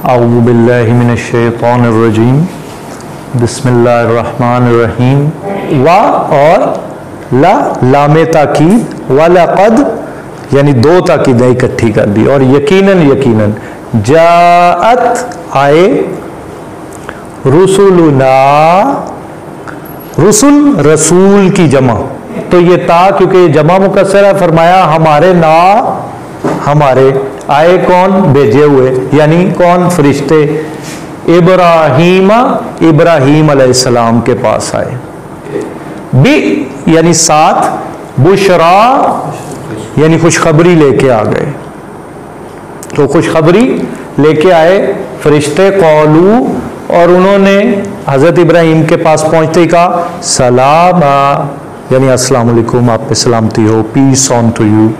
अऊज़ु बिल्लाहि मिनश शैतानिर रजीम बिस्मिल्लाहिर्रहमानिर्रहीम। वा और ला लामे ताकीद व लक़द यानी दो ताकीदें इकट्ठी कर दी और यकीनन यकीनन जाअत आए रुसुलुना रुसुल रसूल की जमा तो ये ता क्योंकि जमा मुकस्सर है फरमाया हमारे ना हमारे आए कौन भेजे हुए यानी कौन फरिश्ते इब्राहीम अलैहिस्सलाम के पास आए। बी यानी साथ बुशरा यानी खुशखबरी लेके आ गए तो खुशखबरी लेके आए फरिश्ते कौलू और उन्होंने हजरत इब्राहीम के पास पहुंचते ही कहा सलाम यानी अस्सलाम वालेकुम आप पे सलामती हो पीस ऑन टू यू।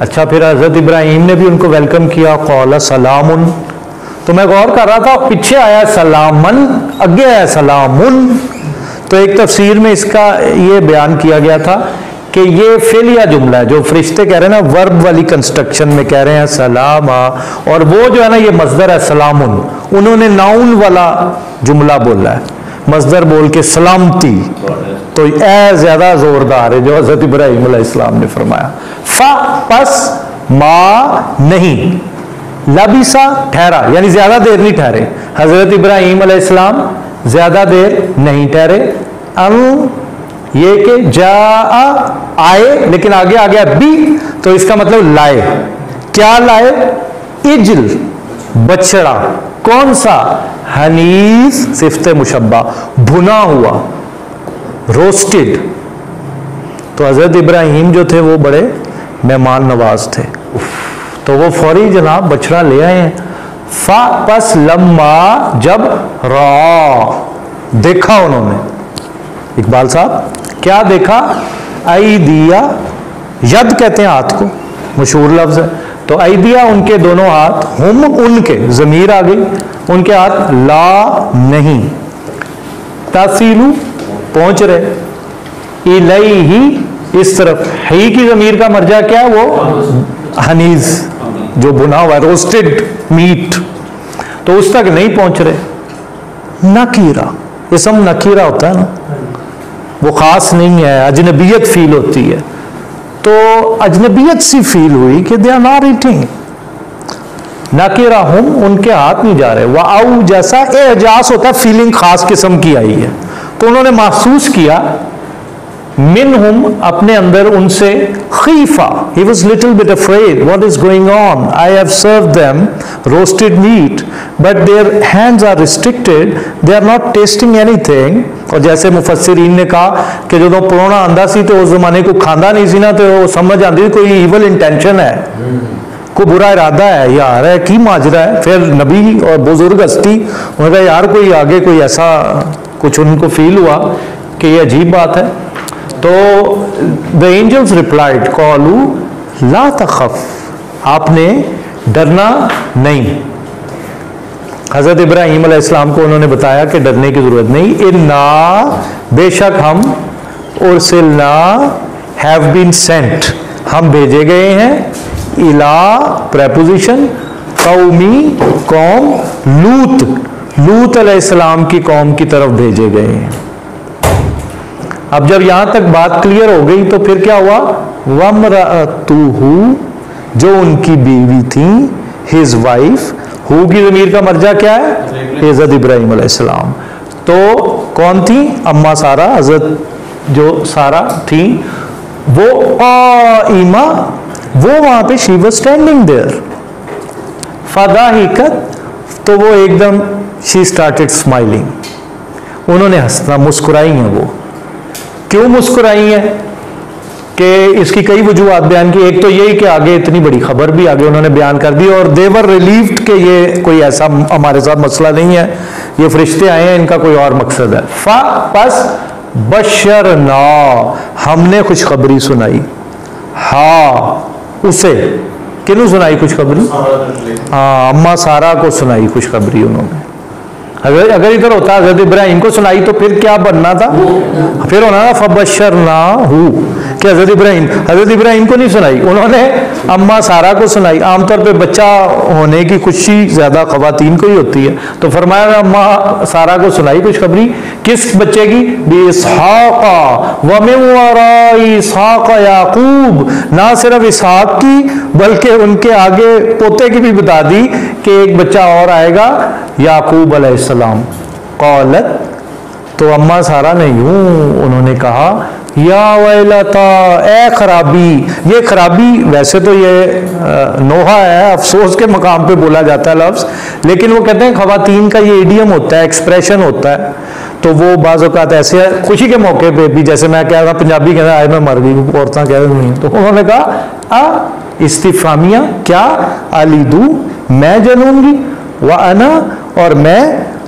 अच्छा फिर हजरत इब्राहीम ने भी उनको वेलकम किया कौला सलामुन तो मैं गौर कर रहा था पीछे आया सलामन आगे आया सलामुन तो एक तफसीर में इसका ये बयान किया गया था कि ये फेलिया जुमला है जो फरिश्ते कह रहे हैं ना वर्ब वाली कंस्ट्रक्शन में कह रहे हैं सलाम और वो जो है ना ये मस्दर है सलामुन उन्होंने नाउन वाला जुमला बोला है मस्दर बोल के सलामती तो ए ज्यादा जोरदार है जो हजरत इब्राहीम अलैहिस्सलाम ने फरमाया। फा पस मा नहीं लबिसा ठहरा यानी ज्यादा देर नहीं ठहरे हजरत इब्राहीम अलैहिस्सलाम ज्यादा देर नहीं ठहरे। ये कि जा आए लेकिन आगे आ गया बी तो इसका मतलब लाए क्या लाए इजल बछड़ा कौन सा हनीस सिफ्ते मुशब्बा भुना हुआ रोस्टेड तो हजरत इब्राहीम जो थे वो बड़े मेहमान नवाज थे तो वो फौरी जनाब बछड़ा ले आए हैं। फा पस लम्मा जब रा देखा उन्होंने इकबाल साहब क्या देखा आई दिया यद कहते हैं हाथ को मशहूर लफ्ज है तो आई दिया उनके दोनों हाथ हम उनके जमीर आ गई उनके हाथ ला नहीं तासीलू पहुंच रहे इलैही इस तरफ ही की जमीर का मर्जा क्या है वो हनीज जो बुना हुआ रोस्टेड मीट तो उस तक नहीं पहुंच रहे। नकीरा इसम नकीरा होता है ना वो खास नहीं है अजनबियत फील होती है तो अजनबियत सी फील हुई कि दे आर नॉट ईटिंग नकीरा हम उनके हाथ नहीं जा रहे वाउ जैसा एजाज होता है फीलिंग खास किस्म की आई है तो उन्होंने महसूस किया मिन हम अपने अंदर उनसे खीफा he was little bit afraid what is going on I have served them roasted meat but their hands are restricted they are not tasting anything और जैसे मुफस्सिरीन ने कहा कि जो पुराना आंदा सी तो उस जमाने को खांदा नहीं सी ना तो समझ आती कोई इवल इंटेंशन है कोई बुरा इरादा है यार है की माजरा है। फिर नबी और बुजुर्ग हस्ती उन्होंने कहा यार कोई आगे कोई ऐसा कुछ उनको फील हुआ कि ये अजीब बात है तो द एंजल्स रिप्लाइड कॉलू ला तखफ आपने डरना नहीं। हजरत इब्राहीम अलैहिस्सलाम को उन्होंने बताया कि डरने की जरूरत नहीं इन्ना बेशक हम उर्सिलना हैव बीन सेंट हम भेजे गए हैं इला प्रेपोजिशन कौमी कौम लूत अलैहिस्सलाम की कौम की तरफ भेजे गए हैं। अब जब यहां तक बात क्लियर हो गई तो फिर क्या हुआ वमरातुहु जो उनकी बीवी थी हिज वाइफ हु की ज़मीर का मर्जा क्या है हज़रत इब्राहीम अलैहिस्सलाम तो कौन थी अम्मा सारा हजरत जो सारा थी वो क़ाइमा वो वहां पे शी वाज स्टैंडिंग देयर फदाहिकत तो वो एकदम शी स्टार्टेड स्माइलिंग उन्होंने हंसना मुस्कुराई हैं वो क्यों मुस्कुराई है कि इसकी कई वजूहात बयान की एक तो यही कि आगे इतनी बड़ी खबर भी आगे उन्होंने बयान कर दी और देवर रिलीव्ड कि ये कोई ऐसा हमारे साथ मसला नहीं है ये फरिश्ते आए हैं इनका कोई और मकसद है। फा पस बशरना हमने खुशखबरी सुनाई हाँ उसे किन्हों सुनाई खुशखबरी हाँ अम्मा सारा को सुनाई खुशखबरी उन्होंने अगर इधर होता हजरत इब्राहीम को सुनाई तो फिर क्या बनना था फिर होना था फबशरना हु कि हजरत इब्राहिम को नहीं सुनाई, उन्होंने अम्मा सारा को सुनाई। आमतौर पे बच्चा होने की खुशी ज्यादा खवातीन को ही होती है, तो फरमाया अम्मा सारा को सुनाई खुशखबरी। किस बच्चे की? बिस्हाका व मिन वराई इसहाका याकूब। ना सिर्फ इसहाक की बल्कि उनके आगे पोते की भी बता दी कि एक बच्चा और आएगा, याकूब अलैहिस्सलाम। क़ालत, तो अम्मा सारा ने यूं उन्होंने कहा, या वैलता, ए खराबी। ये खराबी वैसे तो ये नोहा है, अफसोस के मकाम पे बोला जाता है लफ्ज, लेकिन वो कहते हैं खवातीन का ये इडियम होता है, एक्सप्रेशन होता है। तो वो बाज़ औक़ात ऐसे खुशी के मौके पे भी, जैसे मैं कह रहा पंजाबी कहना आए मैं मर गई, औरतें कह रही नहीं, तो उन्होंने कहा इस्तिफामिया, क्या अलीदू, मैं जनूंगी, व अना, और मैं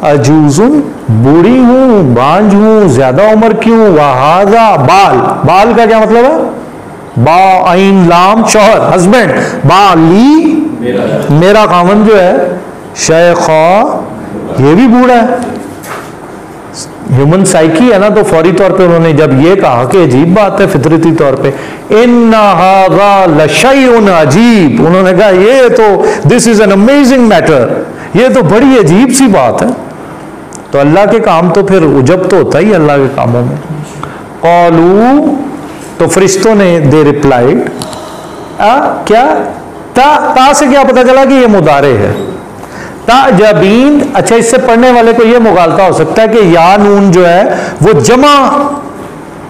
अजूजुन, बूढ़ी हूं, बांझ हूं, ज्यादा उम्र की हूं, वहाजा, बाल, बाल का क्या मतलब है? बा आइन लाम शौहर, हस्बैंड, बाली मेरा खामन जो है, शेखा, ये भी बूढ़ा है। ह्यूमन साइकी है ना, तो फौरी तौर पे उन्होंने जब ये कहा कि अजीब बात है फितरती तौर पे, इन्ना हाज़ा लशैउन अजीब, उन्होंने कहा ये तो this is an amazing matter, ये तो बड़ी अजीब सी बात है। तो अल्लाह के काम तो फिर उजब तो होता ही अल्लाह के कामों में। कौलू, तो फरिश्तों ने दे रिप्लाइड, क्या ता से क्या पता चला कि ये मुदारे है, ताजबीन। अच्छा, इससे पढ़ने वाले को ये मुगालता हो सकता है कि या नून जो है वो जमा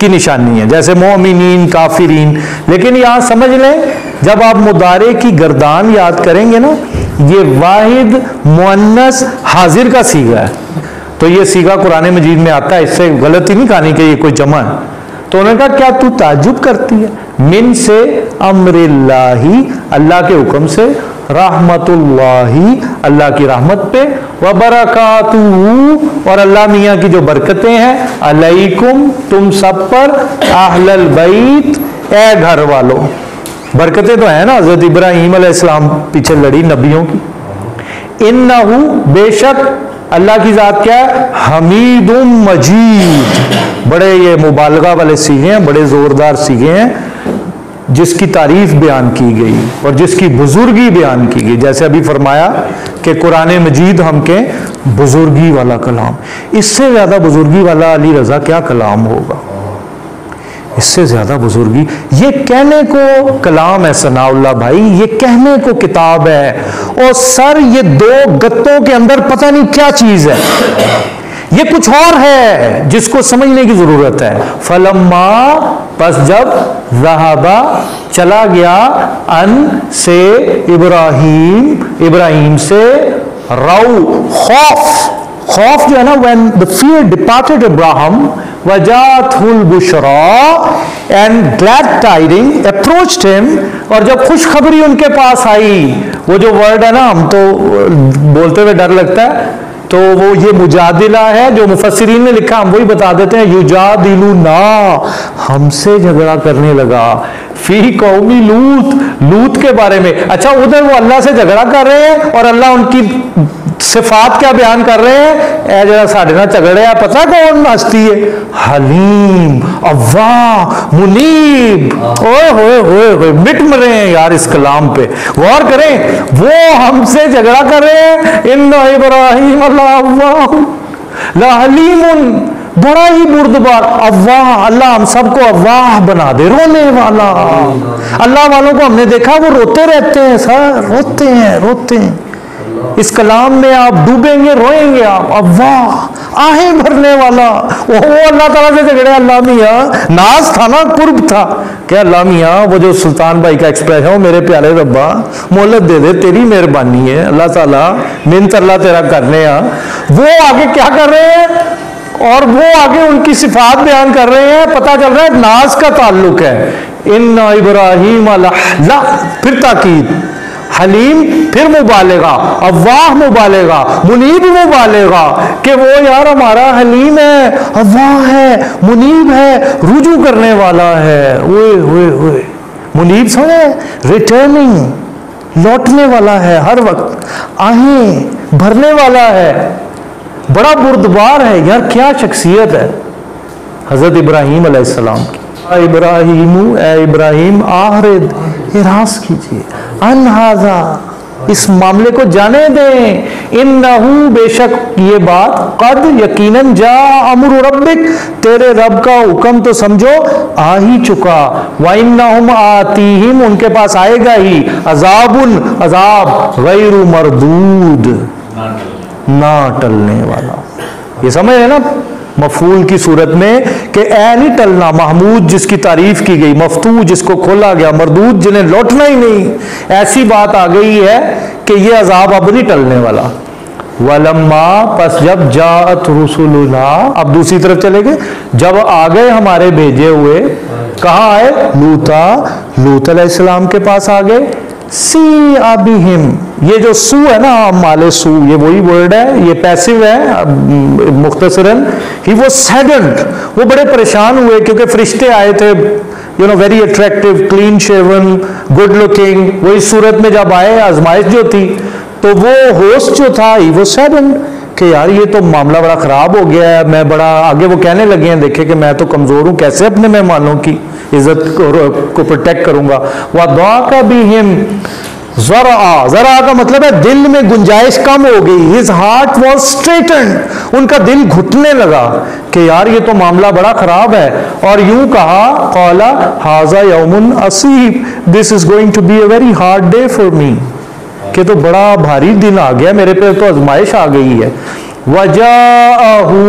की निशानी है, जैसे मोमिनीन, काफिरीन, लेकिन यहां समझ लें जब आप मुदारे की गर्दान याद करेंगे ना, ये वाहिद मुअन्नस हाजिर का सीगा है, तो ये सीगा कुरान मजीद में आता है, इससे गलती नहीं कहानी कि ये कोई जमा है। तो उन्होंने कहा क्या तू ताज्जुब करती है? मिन से अम्रिल्लाही, अल्लाह के हुक्म से, रहमतुल्लाही, अल्लाह की रहमत पे, व बरकातुहू, और अल्लाह मियाँ की जो बरकतें हैं, अलैकुम, तुम सब पर, अहलल बैत, ए घर वालों। बरकतें तो है ना, हजरत इब्राहीम अलैहिस्सलाम पीछे लड़ी नबियों की। इन्नहु, बेशक अल्लाह की जात क्या है? हमीदुम मजीद, बड़े ये मुबालगा वाले सीगे हैं, बड़े जोरदार सीगे हैं, जिसकी तारीफ बयान की गई और जिसकी बुजुर्गी बयान की गई। जैसे अभी फरमाया कि कुरान मजीद हम के बुजुर्गी वाला कलाम, इससे ज्यादा बुजुर्गी वाला अली रजा क्या कलाम होगा? इससे ज्यादा बुजुर्गी, ये कहने को कलाम है सनाउल्लाह भाई, ये कहने को किताब है, और सर ये दो गत्तों के अंदर पता नहीं क्या चीज है, ये कुछ और है जिसको समझने की जरूरत है। फलम्मा, बस जब, ज़हाबा, चला गया, अन से, इब्राहिम से, राउ, खौफ, खौफ जो है ना, when the fear departed Abraham, वजातहुल Bushra, and glad tiding approached him, और जब खुशखबरी उनके पास आई, वो जो वर्ड है ना, हम तो बोलते हुए डर लगता है, तो वो ये मुजादिला है जो मुफस्सिरीन ने लिखा, हम वही बता देते हैं, युजादिलू ना, हमसे झगड़ा करने लगा, फी कौमी लूत, लूत के बारे में। अच्छा, उधर वो अल्लाह से झगड़ा कर रहे हैं और अल्लाह उनकी सिफात क्या बयान कर रहे हैं? ए जरा साढ़े ना झगड़े आ, पता कौन हस्ती है? हलीम, अव्वाह, मुनीब। ओए होए होए होए, मिट मरे हैं यार इस कलाम पे, गौर करें, वो हमसे झगड़ा कर रहे हैं, इन्ना इब्राहीम अल्लाह हलीमुन, बड़ा ही बुर्दबार, अव्वाह, अल्लाह हम सबको अव्वाह बना दे, रोने वाला। अल्लाह वालों को हमने देखा वो रोते रहते हैं सर, रोते हैं। इस कलाम में आप डूबेंगे, रोएंगे आप, अव्वाह, आहें भरने वाला। वो अल्लाह ताला से झगड़े, अल्लाह मियाँ, नाज था ना, कुर्ब था, क्या अल्लाह मियाँ, वो जो सुल्तान भाई का एक्सप्रेस है, मेरे प्यारे रब्बा मोहलत दे दे, तेरी मेहरबानी है अल्लाह ताला, मिन्नत अल्लाह तेरा करने आ। वो आगे क्या कर रहे हैं, और वो आगे उनकी सिफात बयान कर रहे हैं, पता चल रहा है नाज का ताल्लुक है। इन्ना इब्राहीम अल्लाह, फिर ताकीद, हलीम, फिर मुबालेगा, अव्वाह मुबालेगा, मुनीब मुबालेगा, कि वो यार हमारा हलीम है, अव्वाह है, मुनीब है, रुजू करने वाला है। ओए मुनीब समझे, रिटर्निंग, लौटने वाला है, हर वक्त आहें भरने वाला है, बड़ा बुर्दबार है यार। क्या शख्सियत है हजरत इब्राहीम अलैहिस्सलाम की। इब्राहिमु, ए इब्राहिम, आहरिद, इरास कीजिए, अनहाजा, इस मामले को जाने दें, इन्नहु, बेशक ये बात, कद, यकीनन, जा अमरु रब्बिक, तेरे रब का हुक्म तो समझो आ ही चुका, व इन्नहुम आतीहिम, उनके पास आएगा ही, अजाबुन, अजाब, गैरु मरदूद, ना टलने वाला। ये समझ है ना मफूल की सूरत में कि ए नहीं टलना, महमूद जिसकी तारीफ की गई, मफतू जिसको खोला गया, मरदूद जिन्हें लौटना ही नहीं, ऐसी बात आ गई है कि ये अजाब अब नहीं टलने वाला। वलम्मा, पस जब जाअत रुसुलुना, अब दूसरी तरफ चले गए, जब आ गए हमारे भेजे हुए, कहाँ आए, लूत अलैहिस्सलाम के पास आ गए, सी अबिहिम, ये जो सू है ना, माले सू, ये वही वर्ड है, ये पैसिव है, मुख्तसरन ही वो सैडेंड, वो बड़े परेशान हुए क्योंकि फरिश्ते आए थे, you know, very attractive, clean shaven, good looking, वो इस सूरत में जब आए, आजमाइश जो थी, तो वो होस्ट जो था ही वो सैडेंड कि यार ये तो मामला बड़ा खराब हो गया है, मैं बड़ा, आगे वो कहने लगे हैं, देखे कि मैं तो कमजोर हूं, कैसे अपने मेहमानों की इज्जत को प्रोटेक्ट करूंगा। वह दुआ का भी हिम, जरा का मतलब है दिल में गुंजाइश कम हो गई, हिज हार्ट वॉज स्ट्रेटन्ड, उनका दिल घुटने लगा कि यार ये तो मामला बड़ा खराब है, और यूं कहा, कौला हाजा यौमुन असीब, this is going to be a very hard day for me, कि तो बड़ा भारी दिन आ गया मेरे पे, तो आजमाइश आ गई है। वजाअहू,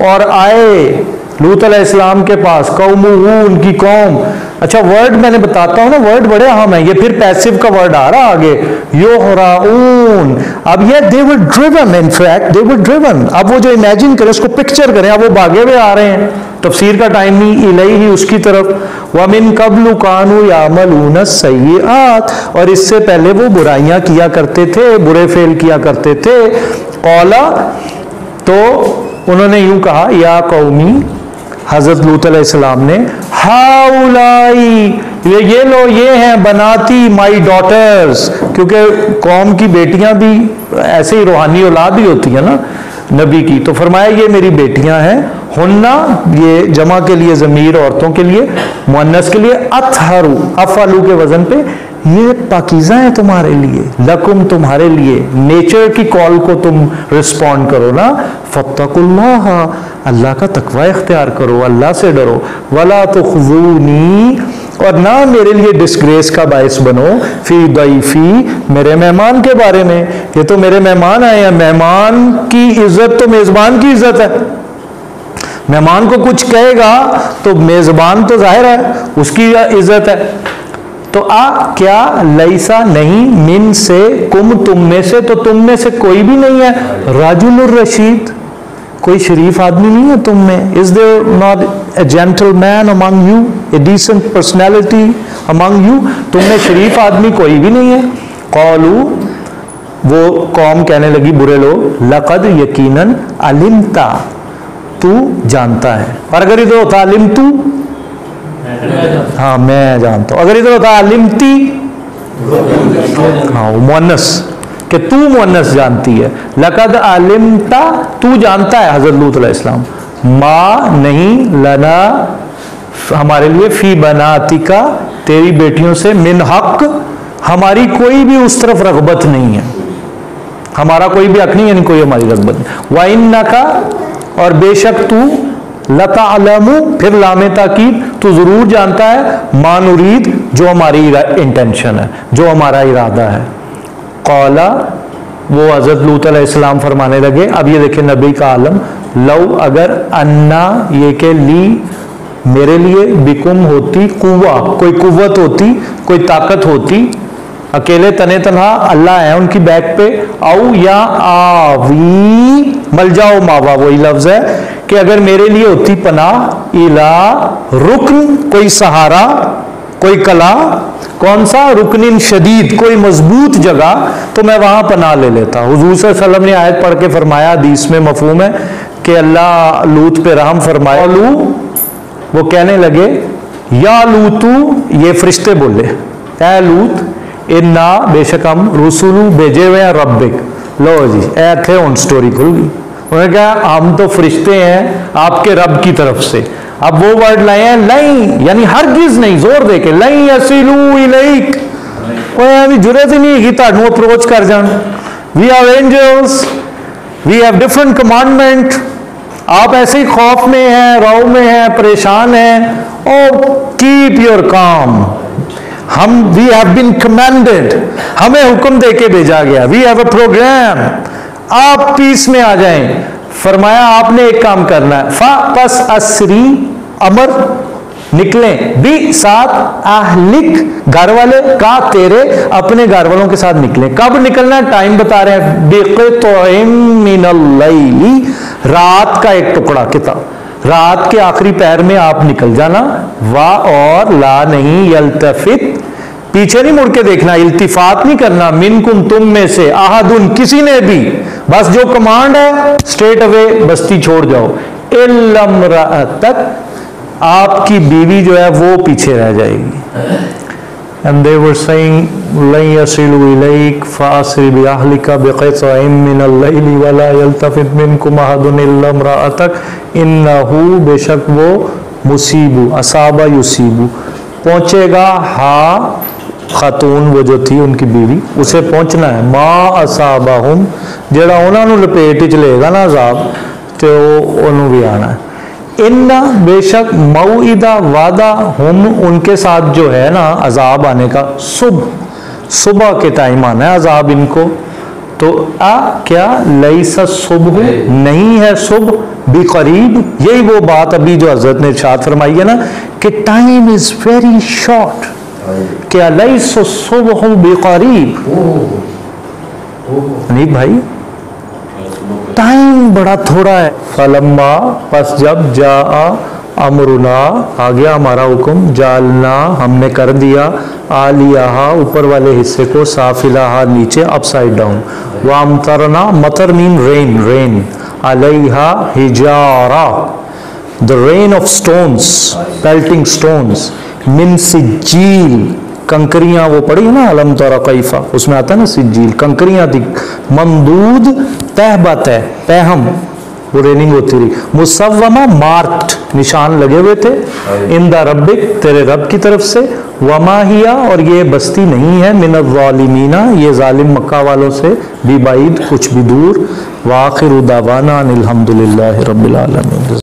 और आए लूत अलैहिस्सलाम के पास, कौमुहू, उनकी कौम। अच्छा वर्ड मैंने बताता हूं ना, वर्ड बड़े अहम है, ये फिर पैसिव का वर्ड आ रहा आगे, योहराऊन, अब ये they were driven, in fact they were driven, अब वो जो इमेजिन करें, उसको पिक्चर करें, अब वो भागे हुए आ रहे हैं, तफसीर का टाइम नहीं, इलैही, उसकी तरफ, वमिन कब्लु कानू यामलून सय्यिआत, और इससे पहले वो बुराइयां किया करते थे, बुरे फेल किया करते थे। कौला, तो उन्होंने यूं कहा, या कौमी, हजरत लूत अलैहिस्सलाम ने, हाउलाई, ये लो, ये हैं बनाती माई डॉटर्स, क्योंकि कौम की बेटियां भी ऐसे ही रूहानी औलाद ही होती है ना नबी की, तो फरमाया ये मेरी बेटियां हैं, हुन्ना, ये जमा के लिए ज़मीर औरतों के लिए, मुअन्नस के लिए, अतहरु, अफअलू के वजन पे, ये पाकीज़ा है तुम्हारे लिए, लकुम, तुम्हारे लिए, नेचर की कॉल को तुम रिस्पॉन्ड करो ना, फत्तकुल्लाह, अल्लाह का तकवा इख्तियार करो, अल्लाह से डरो, वला तुख़्ज़ूनी, और ना मेरे लिए डिस्ग्रेस का बायस बनो, फी दैफी, मेरे मेहमान के बारे में, ये तो मेरे मेहमान आए हैं, मेहमान की इज्जत तो मेजबान की इज्जत है, मेहमान को कुछ कहेगा तो मेजबान तो जाहिर है उसकी इज्जत है। तो क्या लईसा, नहीं, मिन से, कुम, तुम में से, तो तुम में से कोई भी नहीं है, राजुलुर रशीद, कोई शरीफ आदमी नहीं है तुम में, is there not a gentleman among you, a decent personality among you, तुम में शरीफ आदमी कोई भी नहीं है। कौलू, वो कौम कहने लगी, बुरे लोग, लक़द, यकीनन, अलिमता, तू जानता है, और अगर इधर होता अलिम तू, हाँ मैं जानता हूं, अगर इधर होता अलिमती, हाँ मुअन्नस, कि तू मुअन्नस जानती है, लक़द अलिमता, तू जानता है, हज़रत लूत अलैहिस्सलाम, मा, नहीं, लना, हमारे लिए, फी बनातिका, तेरी बेटियों से, मिन हक, हमारी कोई भी उस तरफ रग़बत नहीं है, हमारा कोई भी हक नहीं, यानी कोई हमारी रग़बत नहीं। व इन्नका, और बेशक तू, लताअलमु, फिर लामे ताकीद, तू जरूर जानता है, मानुरीद, जो हमारी इंटेंशन है, जो हमारा इरादा है। कौला, वो हज़रत लूत अलैहिस्सलाम फरमाने लगे, अब ये देखें नबी का आलम, लव, अगर, अन्ना, ये के ली, मेरे लिए, बिकुम होती, कुव्वा, कोई कुव्वत होती, कोई ताकत होती, अकेले तने तनहा अल्लाह है उनकी बैक पे, औ या आवी, मल जाओ मावा, वही लफ्ज है कि अगर मेरे लिए होती पनाह, इला रुकन, कोई सहारा, कोई कला, कौन सा, रुकनिन शदीद, कोई मजबूत जगह, तो मैं वहां पनाह ले लेता। हुजूर सल्लल्लाहु अलैहि वसल्लम ने आयत पढ़ के फरमाया, हदीस में मफहूम है कि अल्लाह लूत पे रहम फरमाया। वो कहने लगे, या लूतू, ये फरिश्ते बोले, ए लूत, इन्ना, बेशक हम, रुसुलु, भेजे हुए हैं, रब्बिक, लो जी, ए थे उन स्टोरी खुल गई। उन्होंने कहा हम तो फरिश्ते हैं आपके रब की तरफ से, अब वो वर्ड लाए हैं लई, यानी हरगिज नहीं, जोर दे के लई यसीलू इलैक, कोई अभी जरूरत ही नहीं है कि तुहानू अप्रोच कर जान। We have angels, we have different commandment. आप ऐसे ही खौफ में हैं, रौ में हैं, परेशान हैं, ओ कीप योर काम। हम वी हैव बीन कमांडेड, हमें हुक्म दे के भेजा गया, वी हैव अ प्रोग्राम, आप पीस में आ जाएं। फरमाया आपने एक काम करना है, फा पस असरी अमर, निकलें, बी साथ आहलिक घर वाले का तेरे अपने घर वालों के साथ निकलें। कब निकलना है टाइम बता रहे हैं, बिक़ित्अम मिनल लैली, रात का एक टुकड़ा, किताब रात के आखिरी पैर में आप निकल जाना। वाह और ला नहीं, यल्तफित पीछे नहीं मुड़ के देखना, इल्तिफात नहीं करना, मिनकुम तुम में से, आहदुन किसी ने भी, बस जो कमांड है स्ट्रेट अवे बस्ती छोड़ जाओ। इल्लम्राअतक आपकी बीवी जो है वो पीछे रह जाएगी। And they were saying, "लन यसिलू इलैक फासरी बिअहलिका बिक़ित्अम मिनल लैली वला यल्तफित मिनकुम अहदुन इल्ला इम्राअतक इन्नहु बेशक वो मुसीबु असाबा युसीबु पहुंचेगा, हा खातून वो जो थी उनकी बीवी, उसे पहुंचना है, मा असाबाहुम जेड़ा उन्होंने लपेट च लेगा ना अजाब, तो उन्होंने भी आना है। इन्ना बेशक मऊइदा वादा हम उनके साथ जो है ना अजाब आने का, सुबह के टाइम आना है अजाब इनको। तो क्या लईसा सुबह नहीं है, सुबह भी करीब, यही वो बात अभी जो हजरत ने इरशाद फरमाई है ना कि टाइम इज वेरी शॉर्ट, क्या लईसा सुबह भी करीब। नहीं भाई टाइम बड़ा थोड़ा है। फलम्मा बस जब जा अमरुना आ गया हमारा हुक्म, जालना हमने कर दिया, आलियाहा ऊपर वाले हिस्से को, साफिलाहा नीचे अपसाइड डाउन, वामतरना मतर मीन रेन, रेन अलैहा हिजारा the rain of stones, pelting stones, मिन सिज्जील कंकरियां, वो पड़ी है ना अलम तरा कैफा, उसमें आता है ना सिज्जील, कंकरियां थी, ममदूद तहबत है तहम, वो रेनिंग होती रही, मुसव्वमा मार्क्ड निशान लगे हुए थे, इंदा रब्बिक तेरे रब की तरफ से, वमाहिया और ये बस्ती नहीं है, मिनज़्ज़ालिमीना ये जालिम मक्का वालों से भी बाइद कुछ भी दूर। वाखिरु दावाना अनिल हम्दुलिल्लाहि रब्बिल आलमीन।